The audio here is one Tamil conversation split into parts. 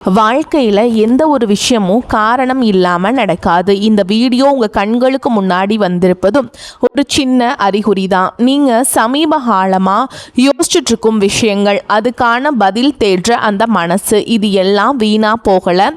வாழ்க்கையில் எந்த ஒரு விஷயமும் காரணம் இல்லாமல் நடக்காது. இந்த வீடியோ உங்கள் கண்களுக்கு முன்னாடி வந்திருப்பதும் ஒரு சின்ன அறிகுறி தான். நீங்கள் சமீப காலமாக யோசிச்சுட்ருக்கும் விஷயங்கள், அதுக்கான பதில் தேடுற அந்த மனசு, இது எல்லாம் வீணாக போகலை.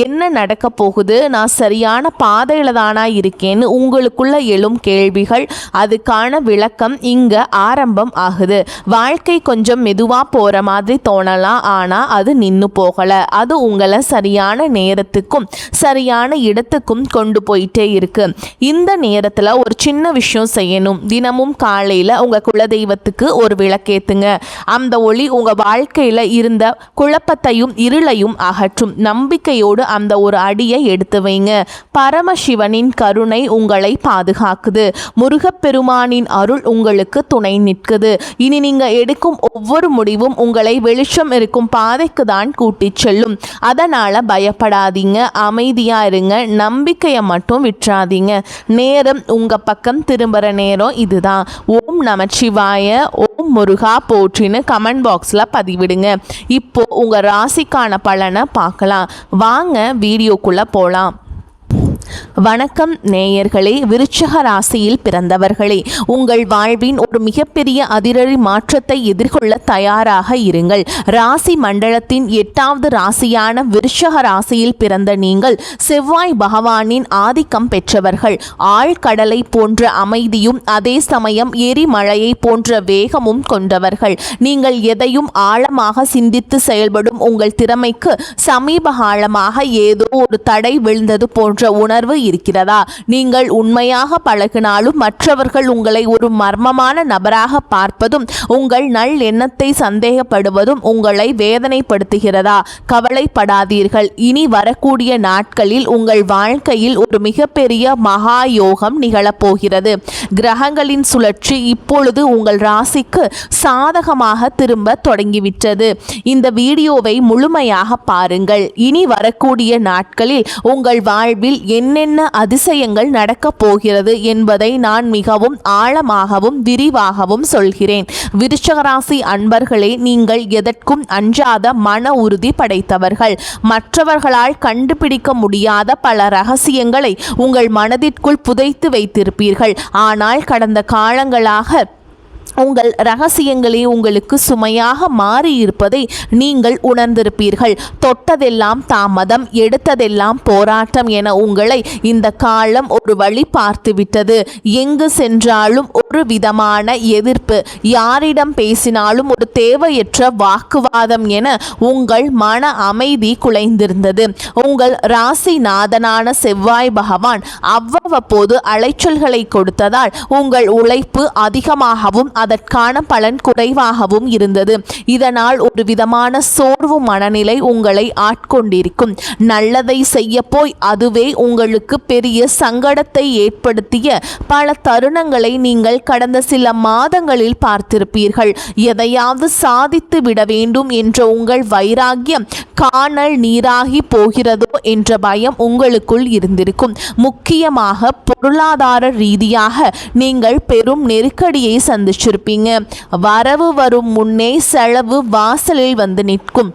என்ன நடக்க போகுது, நான் சரியான பாதையில் தானா இருக்கேன்னு உங்களுக்குள்ள எழும் கேள்விகள், அதுக்கான விளக்கம் இங்கே ஆரம்பம் ஆகுது. வாழ்க்கை கொஞ்சம் மெதுவாக போகிற மாதிரி தோணலாம், ஆனால் அது நின்று போகலை. அது உங்களை சரியான நேரத்துக்கும் சரியான இடத்துக்கும் கொண்டு போயிட்டே இருக்கு. இந்த நேரத்தில் ஒரு சின்ன விஷயம் செய்யணும். தினமும் காலையில் உங்கள் குலதெய்வத்துக்கு ஒரு விளக்கேத்துங்க. அந்த ஒளி உங்கள் வாழ்க்கையில் இருந்த குழப்பத்தையும் இருளையும் அகற்றும். நம்பிக்கையோடு அந்த ஒரு அடியை எடுத்து வைங்க. பரமசிவனின் கருணை உங்களை பாதுகாக்குது. முருகப்பெருமானின் அருள் உங்களுக்கு துணை நிற்குது. இனி நீங்கள் எடுக்கும் ஒவ்வொரு முடிவும் உங்களை வெளிச்சம் இருக்கும் பாதைக்கு தான் கூட்டிச் செல்லும். அதனால் பயப்படாதீங்க, அமைதியாக இருங்க, நம்பிக்கையை மட்டும் விட்டுறாதீங்க. நேரம் உங்கள் பக்கம் திரும்புகிற நேரம் இதுதான். ஓம் நமச்சிவாய, ஓம் முருகா போற்றின்னு கமெண்ட் பாக்ஸில் பதிவிடுங்க. இப்போ உங்கள் ராசிக்கான பலனை பார்க்கலாம். வாங்க வீடியோக்குள்ளே போகலாம். வணக்கம் நேயர்களே, விருச்சிக ராசியில் பிறந்தவர்களே, உங்கள் வாழ்வின் ஒரு மிகப்பெரிய அதிரடி மாற்றத்தை எதிர்கொள்ள தயாராக இருங்கள். ராசி மண்டலத்தின் 8வது ராசியான விருச்சிக ராசியில் பிறந்த நீங்கள் செவ்வாய் பகவானின் ஆதிக்கம் பெற்றவர்கள். ஆழ்கடலை போன்ற அமைதியும் அதே சமயம் எரிமழையை போன்ற வேகமும் கொண்டவர்கள். நீங்கள் எதையும் ஆழமாக சிந்தித்து செயல்படும் உங்கள் திறமைக்கு சமீப காலமாக ஏதோ ஒரு தடை விழுந்தது போன்ற உணர்வு இருக்கிறதா? நீங்கள் உண்மையாக பழகினாலும் மற்றவர்கள் உங்களை ஒரு மர்மமான நபராக பார்ப்பதும் உங்கள் நல் எண்ணத்தை சந்தேகப்படுவதும் உங்களை வேதனைப்படுத்துகிறதா? கவலைப்படாதீர்கள். இனி வரக்கூடிய நாட்களில் உங்கள் வாழ்க்கையில் ஒரு மிகப்பெரிய மகா யோகம் நிகழப்போகிறது. கிரகங்களின் சுழற்சி இப்பொழுது உங்கள் ராசிக்கு சாதகமாக திரும்ப தொடங்கிவிட்டது. இந்த வீடியோவை முழுமையாக பாருங்கள். இனி வரக்கூடிய நாட்களில் உங்கள் வாழ்வில் என்னென்ன அதிசயங்கள் நடக்கப் போகிறது என்பதை நான் மிகவும் ஆழமாகவும் விரிவாகவும் சொல்கிறேன். விருச்சிக ராசி அன்பர்களே, நீங்கள் எதற்கும் அஞ்சாத மன உறுதி படைத்தவர்கள். மற்றவர்களால் கண்டுபிடிக்க முடியாத பல ரகசியங்களை உங்கள் மனதிற்குள் புதைத்து வைத்திருப்பீர்கள். ஆனால் கடந்த காலங்களாக உங்கள் ரகசியங்களே உங்களுக்கு சுமையாக மாறி இருப்பதை நீங்கள் உணர்ந்திருப்பீர்கள். தொட்டதெல்லாம் தாமதம், எடுத்ததெல்லாம் போராட்டம் என உங்களை இந்த காலம் ஒரு வழி பார்த்துவிட்டது. எங்கு சென்றாலும் ஒரு விதமான எதிர்ப்பு, யாரிடம் பேசினாலும் ஒரு தேவையற்ற வாக்குவாதம் என உங்கள் மன அமைதி குலைந்திருந்தது. உங்கள் ராசிநாதனான செவ்வாய் பகவான் அவ்வப்போது அலைச்சல்களை கொடுத்ததால் உங்கள் உழைப்பு அதிகமாகவும் அதற்கான பலன் குறைவாகவும் இருந்தது. இதனால் ஒரு விதமான சோர்வு மனநிலை உங்களை ஆட்கொண்டிருக்கும். நல்லதை செய்ய போய் அதுவே உங்களுக்கு பெரிய சங்கடத்தை ஏற்படுத்திய பல தருணங்களை நீங்கள் கடந்த சில மாதங்களில் பார்த்திருப்பீர்கள். எதையாவது சாதித்து விட வேண்டும் என்ற உங்கள் வைராகியம் காணல் நீராகி போகிறதோ என்ற பயம் உங்களுக்குள் இருந்திருக்கும். முக்கியமாக பொருளாதார ரீதியாக நீங்கள் பெரும் நெருக்கடியை சந்திச்சிருப்பீங்க. வரவு வரும் முன்னே செலவு வாசலில் வந்து நிற்கும்.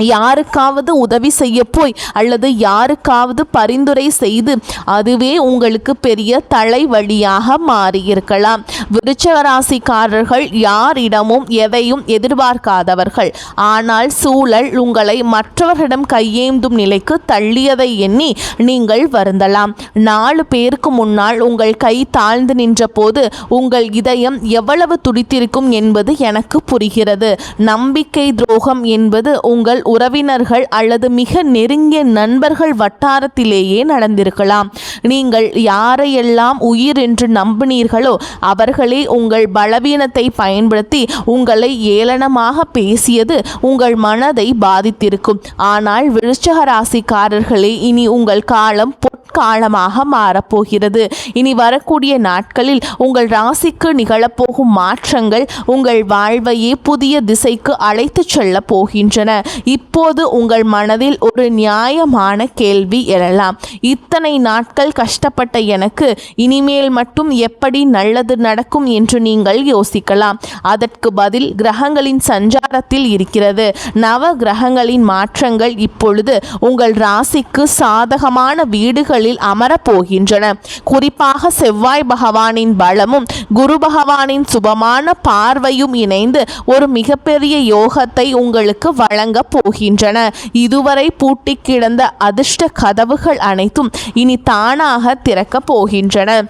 யாருக்காவது உதவி செய்ய போய் அல்லது யாருக்காவது பரிந்துரை செய்து அதுவே உங்களுக்கு பெரிய தலைவலியாக மாறியிருக்கலாம். விருச்சிக ராசிக்காரர்கள் யாரிடமும் எதையும் எதிர்பார்க்காதவர்கள். ஆனால் சூழல் உங்களை மற்றவர்களிடம் கையேந்தும் நிலைக்கு தள்ளியதை எண்ணி நீங்கள் வருந்தலாம். 4 பேருக்கு முன்னால் உங்கள் கை தாழ்ந்து நின்ற போது உங்கள் இதயம் எவ்வளவு துடித்திருக்கும் என்பது எனக்கு புரிகிறது. நம்பிக்கை துரோகம் என்பது உங்கள் உறவினர்கள் அல்லது மிக நெருங்கிய நண்பர்கள் வட்டாரத்திலேயே நடந்திருக்கலாம். நீங்கள் யாரையெல்லாம் உயிர் என்று நம்பினீர்களோ அவர்களே உங்கள் பலவீனத்தை பயன்படுத்தி உங்களை ஏளனமாக பேசியது உங்கள் மனதை பாதித்திருக்கும். ஆனால் விருச்சிக ராசிக்காரர்களே, இனி உங்கள் காலம் பொற்காலமாக மாறப்போகிறது. இனி வரக்கூடிய நாட்களில் உங்கள் ராசிக்கு நிகழப்போகும் மாற்றங்கள் உங்கள் வாழ்வையே புதிய திசைக்கு அழைத்து செல்ல போகின்றன. இப்போது உங்கள் மனதில் ஒரு நியாயமான கேள்வி எழலாம். இத்தனை நாட்கள் கஷ்டப்பட்ட எனக்கு இனிமேல் மட்டும் எப்படி நல்லது நடக்கும் என்று நீங்கள் யோசிக்கலாம். அதற்கு பதில் கிரகங்களின் சஞ்சாரத்தில் இருக்கிறது. நவ கிரகங்களின் மாற்றங்கள் இப்பொழுது உங்கள் ராசிக்கு சாதகமான வீடுகளில் அமரப்போகின்றன. குறிப்பாக செவ்வாய் பகவானின் பலமும் குரு பகவானின் சுபமான பார்வையும் இணைந்து ஒரு மிகப்பெரிய யோகத்தை உங்களுக்கு வழங்க போகின்றன. இதுவரை பூட்டி கிடந்த அதிர்ஷ்ட கதவுகள் அனைத்தும் இனி தானாக திறக்கப் போகின்றன.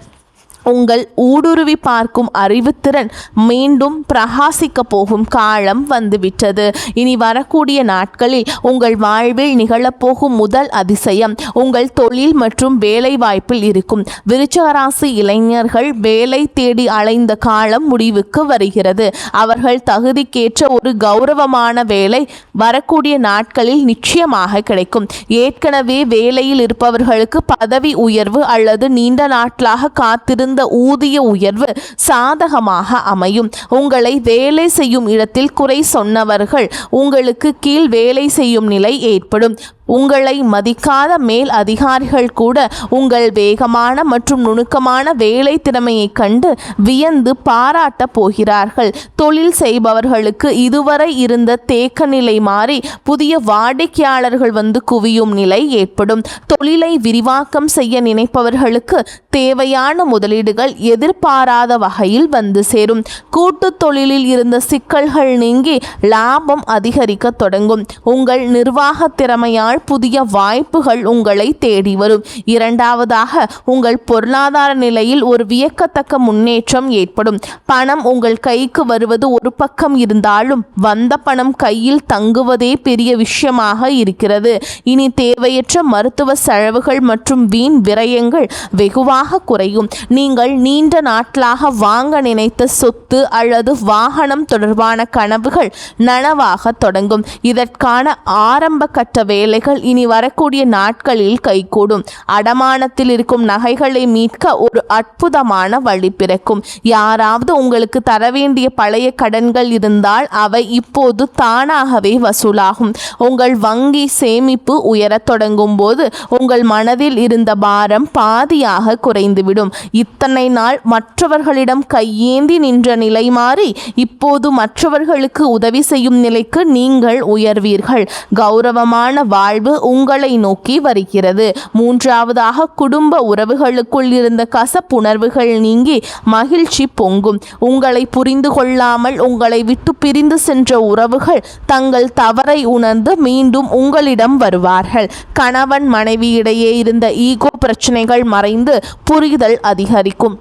உங்கள் ஊடுருவி பார்க்கும் அறிவுத்திறன் மீண்டும் பிரகாசிக்க போகும் காலம் வந்துவிட்டது. இனி வரக்கூடிய நாட்களில் உங்கள் வாழ்வில் நிகழப்போகும் முதல் அதிசயம் உங்கள் தொழில் மற்றும் வேலை வாய்ப்பில் இருக்கும். விருச்சிக ராசி இளைஞர்கள் வேலை தேடி அலைந்த காலம் முடிவுக்கு வருகிறது. அவர்கள் தகுதிக்கேற்ற ஒரு கௌரவமான வேலை வரக்கூடிய நாட்களில் நிச்சயமாக கிடைக்கும். ஏற்கனவே வேலையில் இருப்பவர்களுக்கு பதவி உயர்வு அல்லது நீண்ட நாட்களாக காத்திருந்த ஊதிய உயர்வு சாதகமாக அமையும். உங்களை வேலை செய்யும் இடத்தில் குறை சொன்னவர்கள் உங்களுக்கு கீழ் வேலை செய்யும் நிலை ஏற்படும். உங்களை மதிக்காத மேல் அதிகாரிகள் கூட உங்கள் வேகமான மற்றும் நுணுக்கமான வேலை திறமையை கண்டு வியந்து பாராட்ட போகிறார்கள். தொழில் செய்பவர்களுக்கு இதுவரை இருந்த தேக்க நிலை மாறி புதிய வாடிக்கையாளர்கள் வந்து குவியும் நிலை ஏற்படும். தொழிலை விரிவாக்கம் செய்ய நினைப்பவர்களுக்கு தேவையான முதலீடுகள் எதிர்பாராத வகையில் வந்து சேரும். கூட்டு தொழிலில் இருந்த சிக்கல்கள் நீங்கி லாபம் அதிகரிக்க தொடங்கும். உங்கள் நிர்வாக திறமையால் புதிய வாய்ப்புகள் உங்களை தேடி வரும். இரண்டாவதாக, உங்கள் பொருளாதார நிலையில் ஒரு வியக்கத்தக்க முன்னேற்றம் ஏற்படும். பணம் உங்கள் கைக்கு வருவது ஒரு பக்கம் இருந்தாலும் வந்த பணம் கையில் தங்குவதே பெரிய விஷயமாக இருக்கிறது. இனி தேவையற்ற மருத்துவ செலவுகள் மற்றும் வீண் விரயங்கள் வெகுவாக குறையும். நீங்கள் நீண்ட நாட்களாக வாங்க நினைத்த சொத்து அல்லது வாகனம் தொடர்பான கனவுகள் நனவாக தொடங்கும். இதற்கான ஆரம்ப கட்ட வேலைகள் இனி வரக்கூடிய நாட்களில் கைகூடும். அடமானத்தில் இருக்கும் நகைகளை மீட்க ஒரு அற்புதமான வழி பிறக்கும். யாராவது உங்களுக்கு தர வேண்டிய பழைய கடன்கள் இருந்தால் அவை இப்போது தானாகவே வசூலாகும். உங்கள் வங்கி சேமிப்பு உயரத் தொடங்கும் போது உங்கள் மனதில் இருந்த பாரம் பாதியாக குறைந்துவிடும். இத்தனை நாள் மற்றவர்களிடம் கையேந்தி நின்ற நிலை மாறி இப்போது மற்றவர்களுக்கு உதவி செய்யும் நிலைக்கு நீங்கள் உயர்வீர்கள். கௌரவமான வாழ்வு உங்களை நோக்கி வருகிறது. மூன்றாவதாக, குடும்ப உறவுகளுக்குள் இருந்த கசப்புணர்வுகள் நீங்கி மகிழ்ச்சி பொங்கும். உங்களை புரிந்து கொள்ளாமல் உங்களை விட்டு பிரிந்து சென்ற உறவுகள் தங்கள் தவறை உணர்ந்து மீண்டும் உங்களிடம் வருவார்கள். கணவன் மனைவி இடையே இருந்த ஈகோ பிரச்சனைகள் மறைந்து புரிதல் அதிகரிக்கும்.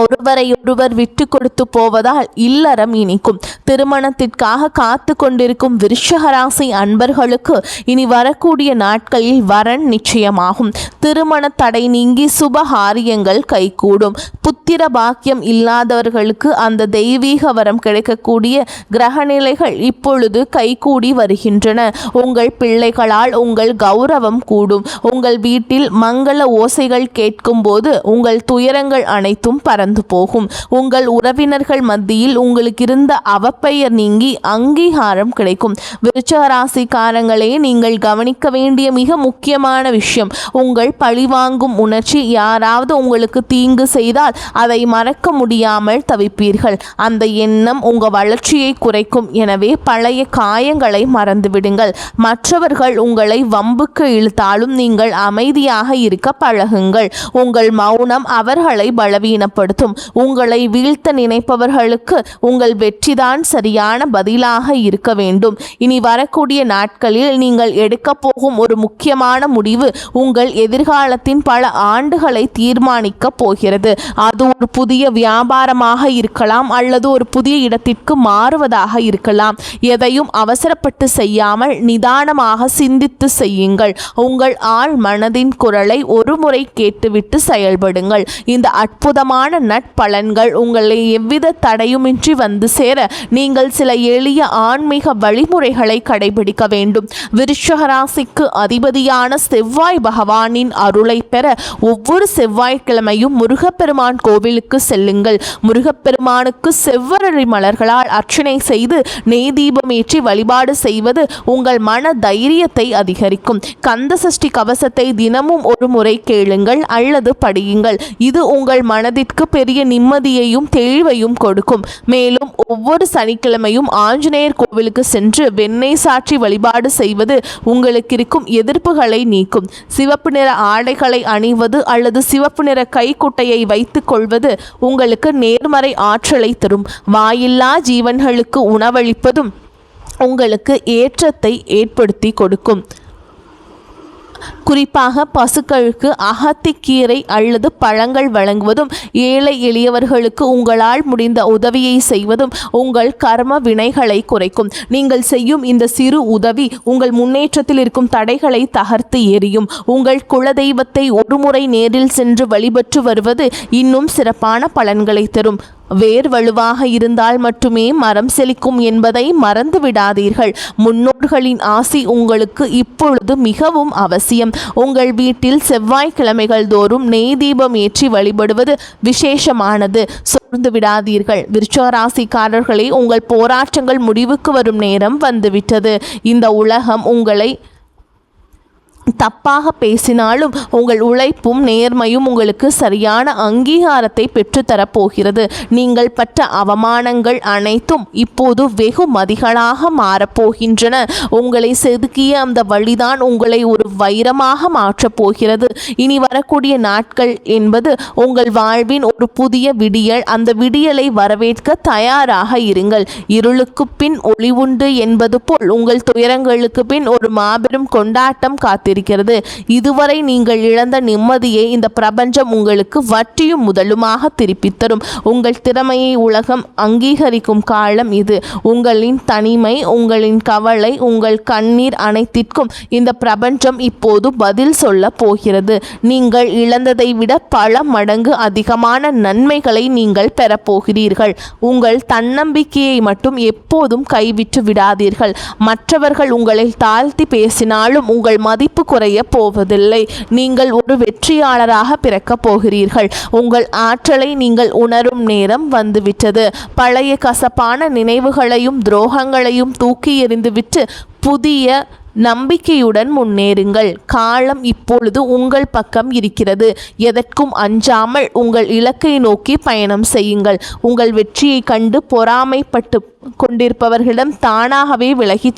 ஒருவரையொருவர் விட்டு கொடுத்து போவதால் இல்லறம் இனிக்கும். திருமணத்திற்காக காத்து கொண்டிருக்கும் விருச்சிக ராசி அன்பர்களுக்கு இனி வரக்கூடிய நாட்களில் வரன் நிச்சயமாகும். திருமண தடை நீங்கி சுபகாரியங்கள் கைகூடும். புத்திர பாக்கியம் இல்லாதவர்களுக்கு அந்த தெய்வீக வரம் கிடைக்கக்கூடிய கிரகநிலைகள் இப்பொழுது கைகூடி வருகின்றன. உங்கள் பிள்ளைகளால் உங்கள் கௌரவம் கூடும். உங்கள் வீட்டில் மங்கள ஓசைகள் கேட்கும் போது உங்கள் துயரங்கள் அனைத்தும் பறந்து போகும். உங்கள் உறவினர்கள் மத்தியில் உங்களுக்கு இருந்த அவப்பெயர் நீங்கி அங்கீகாரம் கிடைக்கும். விருச்சிக ராசிக்காரங்களே, நீங்கள் கவனிக்க வேண்டிய மிக முக்கியமான விஷயம், உங்கள் பழிவாங்கும் உணர்ச்சி. யாராவது உங்களுக்கு தீங்கு செய்தால் அதை மறக்க முடியாமல் தவிப்பீர்கள். அந்த எண்ணம் உங்கள் வளர்ச்சியை குறைக்கும். எனவே பழைய காயங்களை மறந்துவிடுங்கள். மற்றவர்கள் உங்களை வம்புக்கு இழுத்தாலும் நீங்கள் அமைதியாக இருக்க பழகுங்கள். உங்கள் மௌனம் அவர்களை பலவீனப்படுத்தும். உங்களை வீழ்த்த நினைப்பவர்களுக்கு உங்கள் வெற்றிதான் சரியான பதிலாக இருக்க வேண்டும். இனி வரக்கூடிய நாட்களில் நீங்கள் எடுக்க போகும் ஒரு முக்கியமான முடிவு உங்கள் எதிர்காலத்தின் பல ஆண்டுகளை தீர்மானிக்க போகிறது. அது ஒரு புதிய வியாபாரமாக இருக்கலாம் அல்லது ஒரு புதிய இடத்திற்கு மாறுவதாக இருக்கலாம். எதையும் அவசரப்பட்டு செய்யாமல் நிதானமாக சிந்தித்து செய்யுங்கள். உங்கள் ஆழ் மனதின் குரலை ஒரு முறை கேட்டுவிட்டு செயல்படுங்கள். இந்த அற்புதமான நட்பலன்கள் உங்களை எவ்வித தடையுமின்றி வந்து சேர நீங்கள் சில எளிய ஆன்மீக வழிமுறைகளை கடைபிடிக்க வேண்டும். விருச்சிக ராசிக்கு அதிபதியான செவ்வாய் பகவானின் அருளை பெற ஒவ்வொரு செவ்வாய்க்கிழமையும் முருகப்பெருமான் கோவிலுக்கு செல்லுங்கள். முருகப்பெருமானுக்கு செவ்வரளி மலர்களால் அர்ச்சனை செய்து நெய் தீபம் ஏற்றி வழிபாடு செய்வது உங்கள் மன தைரியத்தை அதிகரிக்கும். கந்த சஷ்டி கவசத்தை தினமும் ஒரு முறை கேளுங்கள் அல்லது படியுங்கள். இது உங்கள் மனதிற்கு பெரிய நிம்மதியையும் தெளிவையும் கொடுக்கும். மேலும் ஒவ்வொரு சனிக்கிழமையும் ஆஞ்சநேயர் கோவிலுக்கு சென்று வெண்ணெய் சாற்றி வழிபாடு செய்வது உங்களுக்கு இருக்கும் எதிர்ப்புகளை நீக்கும். சிவப்பு நிற ஆடைகளை அணிவது அல்லது சிவப்பு நிற கைக்குட்டையை வைத்துக் கொள்வது உங்களுக்கு நேர்மறை ஆற்றலை தரும். வாயில்லா ஜீவன்களுக்கு உணவளிப்பதும் உங்களுக்கு ஏற்றத்தை ஏற்படுத்தி கொடுக்கும். குறிப்பாக பசுக்களுக்கு அகத்திக்கீரை அல்லது பழங்கள் வழங்குவதும் ஏழை எளியவர்களுக்கு உங்களால் முடிந்த உதவியை செய்வதும் உங்கள் கர்ம வினைகளை குறைக்கும். நீங்கள் செய்யும் இந்த சிறு உதவி உங்கள் முன்னேற்றத்தில் இருக்கும் தடைகளை தகர்த்து எறியும். உங்கள் குலதெய்வத்தை ஒருமுறை நேரில் சென்று வழிபட்டு வருவது இன்னும் சிறப்பான பலன்களை தரும். வேர் வலுவாக இருந்தால் மட்டுமே மரம் செழிக்கும் என்பதை மறந்து விடாதீர்கள். முன்னோர்களின் ஆசி உங்களுக்கு இப்பொழுது மிகவும் அவசியம். உங்கள் வீட்டில் செவ்வாய்க்கிழமைகள் தோறும் நெய் தீபம் ஏற்றி வழிபடுவது விசேஷமானது. சோர்ந்து விடாதீர்கள். விருச்சிக ராசிக்காரர்களே, உங்கள் போராட்டங்கள் முடிவுக்கு வரும் நேரம் வந்துவிட்டது. இந்த உலகம் உங்களை தப்பாக பேசினாலும் உங்கள் உழைப்பும் நேர்மையும் உங்களுக்கு சரியான அங்கீகாரத்தை பெற்றுத்தரப் போகிறது. நீங்கள் பட்ட அவமானங்கள் அனைத்தும் இப்போது வெகுமதிகளாக மாறப்போகின்றன. உங்களை செதுக்கிய அந்த வழிதான் உங்களை ஒரு வைரமாக மாற்றப் போகிறது. இனி வரக்கூடிய நாட்கள் என்பது உங்கள் வாழ்வின் ஒரு புதிய விடியல். அந்த விடியலை வரவேற்க தயாராக இருங்கள். இருளுக்கு பின் ஒளி உண்டு என்பது போல் உங்கள் துயரங்களுக்கு பின் ஒரு மாபெரும் கொண்டாட்டம் காத்திருக்கிறது. இதுவரை நீங்கள் இழந்த நிம்மதியை இந்த பிரபஞ்சம் உங்களுக்கு வட்டியும் முதலுமாக திருப்பித் தரும். உங்கள் திறமையை உலகம் அங்கீகரிக்கும் காலம் இது. உங்களின் தனிமை, உங்களின் கவலை, உங்கள் கண்ணீர் அனைத்திற்கும் இந்த பிரபஞ்சம் இப்போது பதில் சொல்ல போகிறது. நீங்கள் இழந்ததை விட பல மடங்கு அதிகமான நன்மைகளை நீங்கள் பெறப்போகிறீர்கள். உங்கள் தன்னம்பிக்கையை மட்டும் எப்போதும் கைவிட்டு விடாதீர்கள். மற்றவர்கள் உங்களை தாழ்த்தி பேசினாலும் உங்கள் மதிப்பு குறைய போவதில்லை. நீங்கள் ஒரு வெற்றியாளராக பிறக்கப் போகிறீர்கள். உங்கள் ஆற்றலை நீங்கள் உணரும் நேரம் வந்துவிட்டது. பழைய கசப்பான நினைவுகளையும் துரோகங்களையும் தூக்கி எறிந்துவிட்டு புதிய நம்பிக்கையுடன் முன்னேறுங்கள். காலம் இப்பொழுது உங்கள் பக்கம் இருக்கிறது. எதற்கும் அஞ்சாமல் உங்கள் இலக்கை நோக்கி பயணம் செய்யுங்கள். உங்கள் வெற்றியை கண்டு பொறாமைப்பட்டு கொண்டிருப்பவர்களிடம் தானாகவே விலகி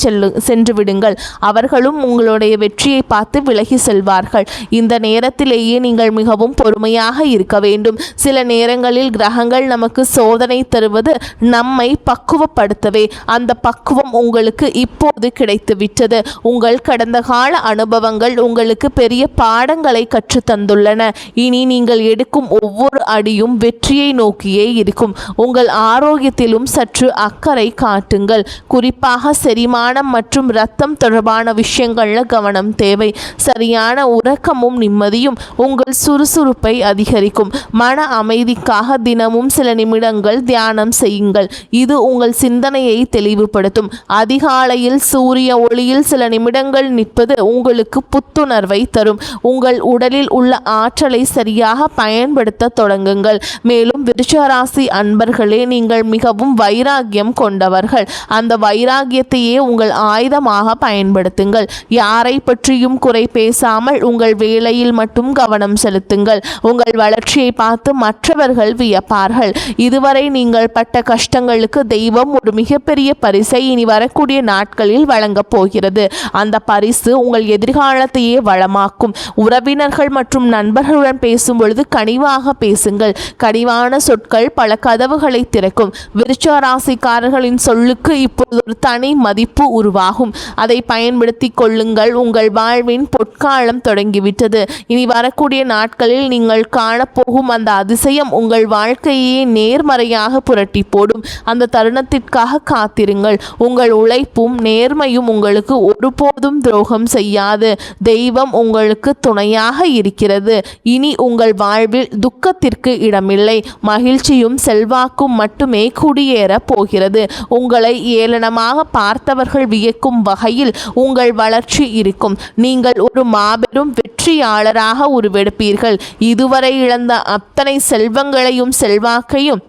சென்று விடுங்கள். அவர்களும் உங்களுடைய வெற்றியை பார்த்து விலகி செல்வார்கள். இந்த நேரத்திலேயே நீங்கள் மிகவும் பொறுமையாக இருக்க வேண்டும். சில நேரங்களில் கிரகங்கள் நமக்கு சோதனை தருவது நம்மை பக்குவப்படுத்தவே. அந்த பக்குவம் உங்களுக்கு இப்போது கிடைத்துவிட்டது. உங்கள் கடந்த கால அனுபவங்கள் உங்களுக்கு பெரிய பாடங்களை கற்றுத்தந்துள்ளன. இனி நீங்கள் எடுக்கும் ஒவ்வொரு அடியும் வெற்றியை நோக்கியே இருக்கும். உங்கள் ஆரோக்கியத்திலும் சற்று அக்கறை காட்டுங்கள். குறிப்பாக செரிமானம் மற்றும் இரத்தம் தொடர்பான விஷயங்கள்ல கவனம் தேவை. சரியான உறக்கமும் நிம்மதியும் உங்கள் சுறுசுறுப்பை அதிகரிக்கும். மன அமைதிக்காக தினமும் சில நிமிடங்கள் தியானம் செய்யுங்கள். இது உங்கள் சிந்தனையை தெளிவுபடுத்தும். அதிகாலையில் சூரிய ஒளியில் சில நிமிடங்கள் நிற்பது உங்களுக்கு புத்துணர்வை தரும். உங்கள் உடலில் உள்ள ஆற்றலை சரியாக பயன்படுத்த தொடங்குங்கள். மேலும் விருச்சிக ராசி அன்பர்களே, நீங்கள் மிகவும் வைராகியம் கொண்டவர்கள். அந்த வைராகியத்தையே உங்கள் ஆயுதமாக பயன்படுத்துங்கள். யாரை பற்றியும் குறை பேசாமல் உங்கள் வேலையில் மட்டும் கவனம் செலுத்துங்கள். உங்கள் வளர்ச்சியை பார்த்து மற்றவர்கள் வியப்பார்கள். இதுவரை நீங்கள் பட்ட கஷ்டங்களுக்கு தெய்வம் ஒரு மிகப்பெரிய பரிசை இனி வரக்கூடிய நாட்களில் வழங்கப் போகிறது. அந்த பரிசு உங்கள் எதிர்காலத்தையே வளமாக்கும். உறவினர்கள் மற்றும் நண்பர்களுடன் பேசும் பொழுது கனிவாக பேசுங்கள். கனிவான சொற்கள் பல கதவுகளை திறக்கும். விருச்சிக ராசிக்காரர்களின் சொல்லுக்கு இப்போது ஒரு தனி மதிப்பு உருவாகும். அதை பயன்படுத்தி கொள்ளுங்கள். உங்கள் வாழ்வின் பொற்காலம் தொடங்கிவிட்டது. இனி வரக்கூடிய நாட்களில் நீங்கள் காணப்போகும் அந்த அதிசயம் உங்கள் வாழ்க்கையே நேர்மறையாக புரட்டி போடும். அந்த தருணத்திற்காக காத்திருங்கள். உங்கள் உழைப்பும் நேர்மையும் உங்களுக்கு ஒரு ஒருபோதும் துரோகம் செய்யாது. தெய்வம் உங்களுக்கு துணையாக இருக்கிறது. இனி உங்கள் வாழ்வில் துக்கத்திற்கு இடமில்லை. மகிழ்ச்சியும் செல்வாக்கும் மட்டுமே குடியேற போகிறது. உங்களை ஏளனமாக பார்த்தவர்கள் வியக்கும் வகையில் உங்கள் வளர்ச்சி இருக்கும். நீங்கள் ஒரு மாபெரும் வெற்றியாளராக உருவெடுப்பீர்கள். இதுவரை இழந்த அத்தனை செல்வங்களையும் செல்வாக்கையும்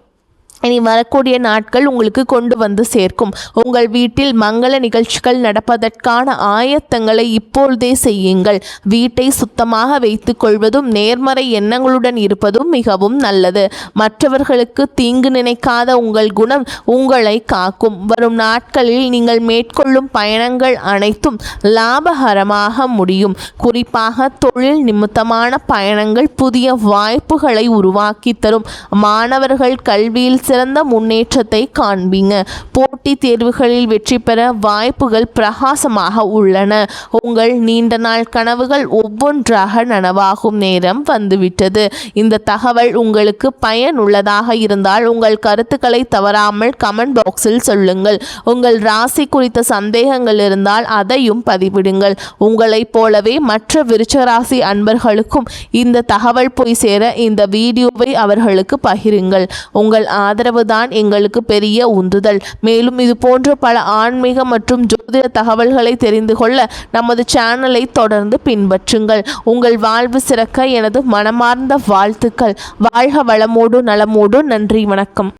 இனி வரக்கூடிய நாட்கள் உங்களுக்கு கொண்டு வந்து சேர்க்கும். உங்கள் வீட்டில் மங்கள நிகழ்ச்சிகள் நடப்பதற்கான ஆயத்தங்களை இப்பொழுதே செய்யுங்கள். வீட்டை சுத்தமாக வைத்துக் கொள்வதும் நேர்மறை எண்ணங்களுடன் இருப்பதும் மிகவும் நல்லது. மற்றவர்களுக்கு தீங்கு நினைக்காத உங்கள் குணம் உங்களை காக்கும். வரும் நாட்களில் நீங்கள் மேற்கொள்ளும் பயணங்கள் அனைத்தும் லாபகரமாக முடியும். குறிப்பாக தொழில் நிமித்தமான பயணங்கள் புதிய வாய்ப்புகளை உருவாக்கி தரும். மாணவர்கள் கல்வியில் சிறந்த முன்னேற்றத்தை காண்பீங்க. போட்டித் தேர்வுகளில் வெற்றி பெற வாய்ப்புகள் பிரகாசமாக உள்ளன. உங்கள் நீண்ட நாள் கனவுகள் ஒவ்வொன்றாக நனவாகும் நேரம் வந்துவிட்டது. இந்த தகவல் உங்களுக்கு பயனுள்ளதாக இருந்தால் உங்கள் கருத்துக்களை தவறாமல் கமெண்ட் பாக்ஸில் சொல்லுங்கள். உங்கள் ராசி குறித்த சந்தேகங்கள் இருந்தால் அதையும் பதிவிடுங்கள். உங்களைப் போலவே மற்ற விருச்சிக ராசி அன்பர்களுக்கும் இந்த தகவல் போய் சேர இந்த வீடியோவை அவர்களுக்கு பகிருங்கள். உங்கள் ஆதரவுதான் எங்களுக்கு பெரிய உந்துதல். மேலும் இது போன்ற பல ஆன்மீக மற்றும் ஜோதிட தகவல்களை தெரிந்து கொள்ள நமது சேனலை தொடர்ந்து பின்பற்றுங்கள். உங்கள் வாழ்வு சிறக்க எனது மனமார்ந்த வாழ்த்துக்கள். வாழ்க வளமோடு நலமோடு. நன்றி, வணக்கம்.